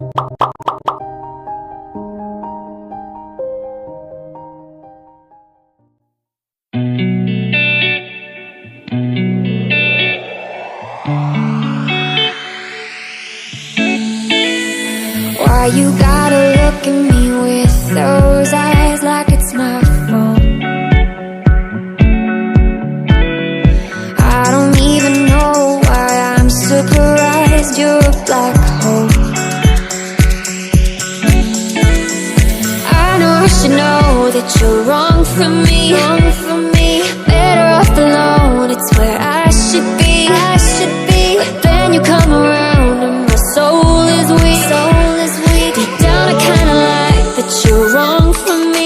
Why you gotta look at me with those eyes like it's my fault? I don't even know why I'm surprised you're a black hole. I know I should know that you're wrong for me, better off alone, it's where I should be. But then you come around and my soul is weak. Deep down I kinda like that you're wrong for me,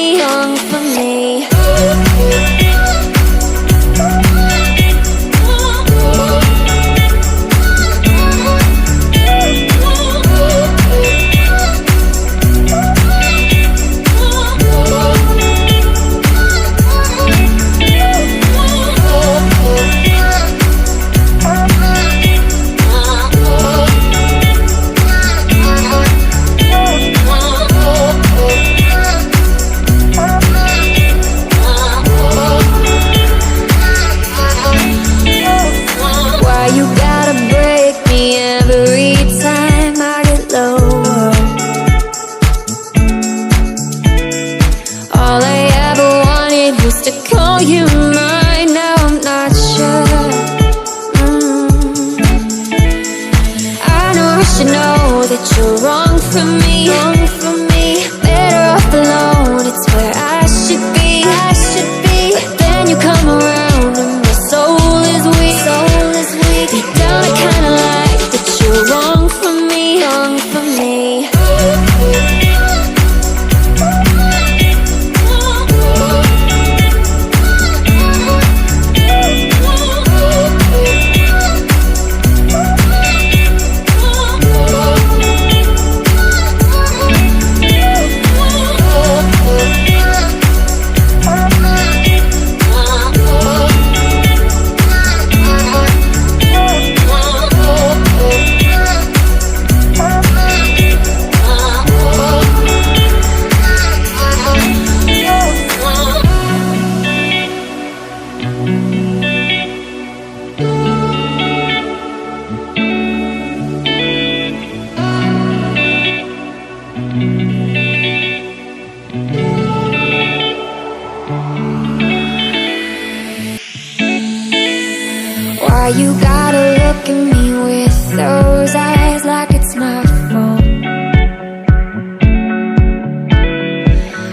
Why you gotta look at me with those eyes like it's my fault?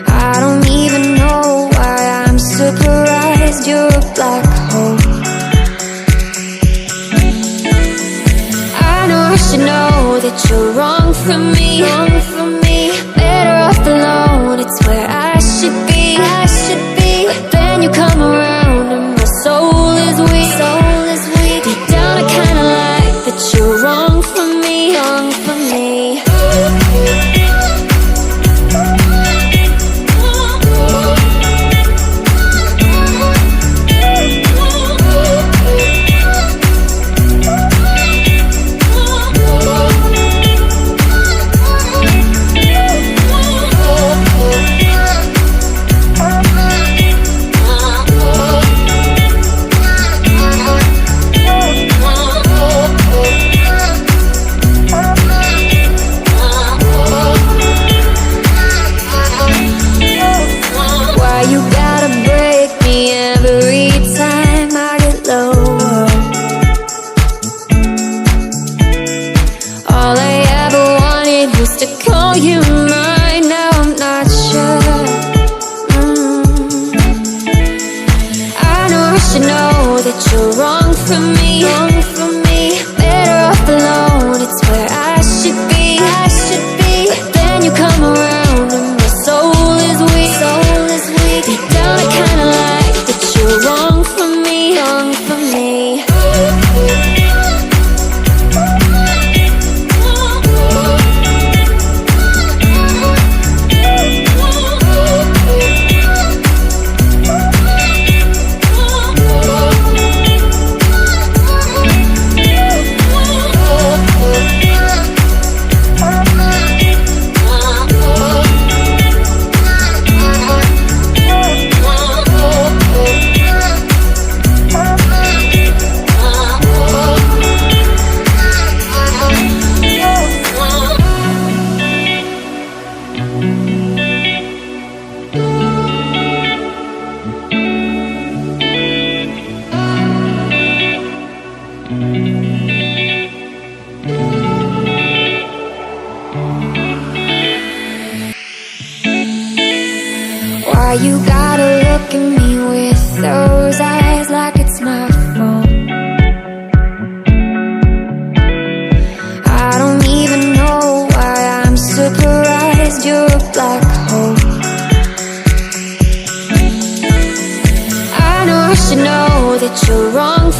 I don't even know why I'm surprised you're a black hole. I know I should know that you're wrong for me, better off alone, it's where I should be. But then you come around and my soul is weak. Deep down I kinda like that you're wrong for me,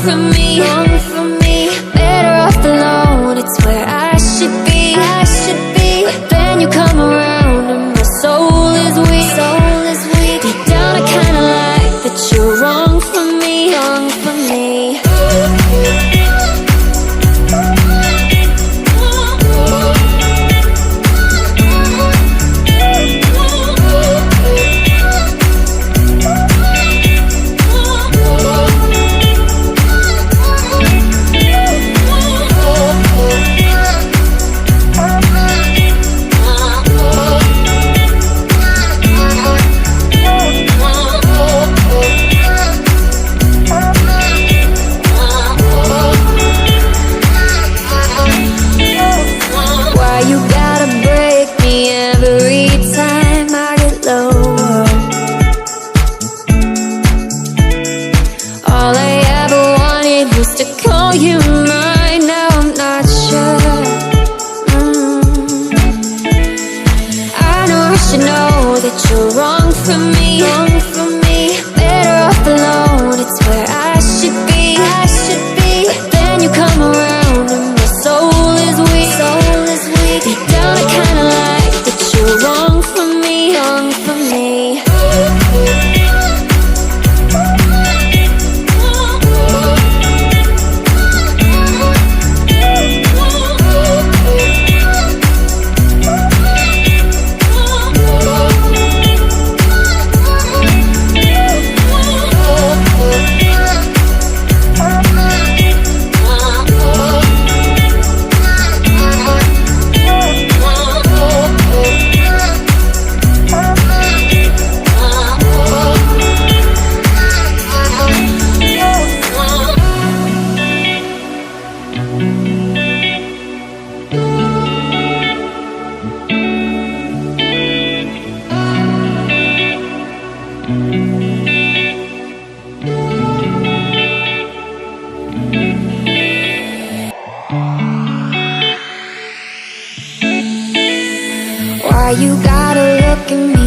for me, wrong for me. Better off alone, it's where I should be, I should be. But then you come around and my soul is weak, soul is weak. Deep down I kinda like that you're wrong for me, wrong for me. You mine, now I'm not sure. I know I should know that you're wrong for me, wrong for me. Better off alone, it's where I should be, I should be. But then you come around and my soul is weak, soul is weak. Deep down I kinda like that you're wrong for me, wrong for me. Why you gotta look at me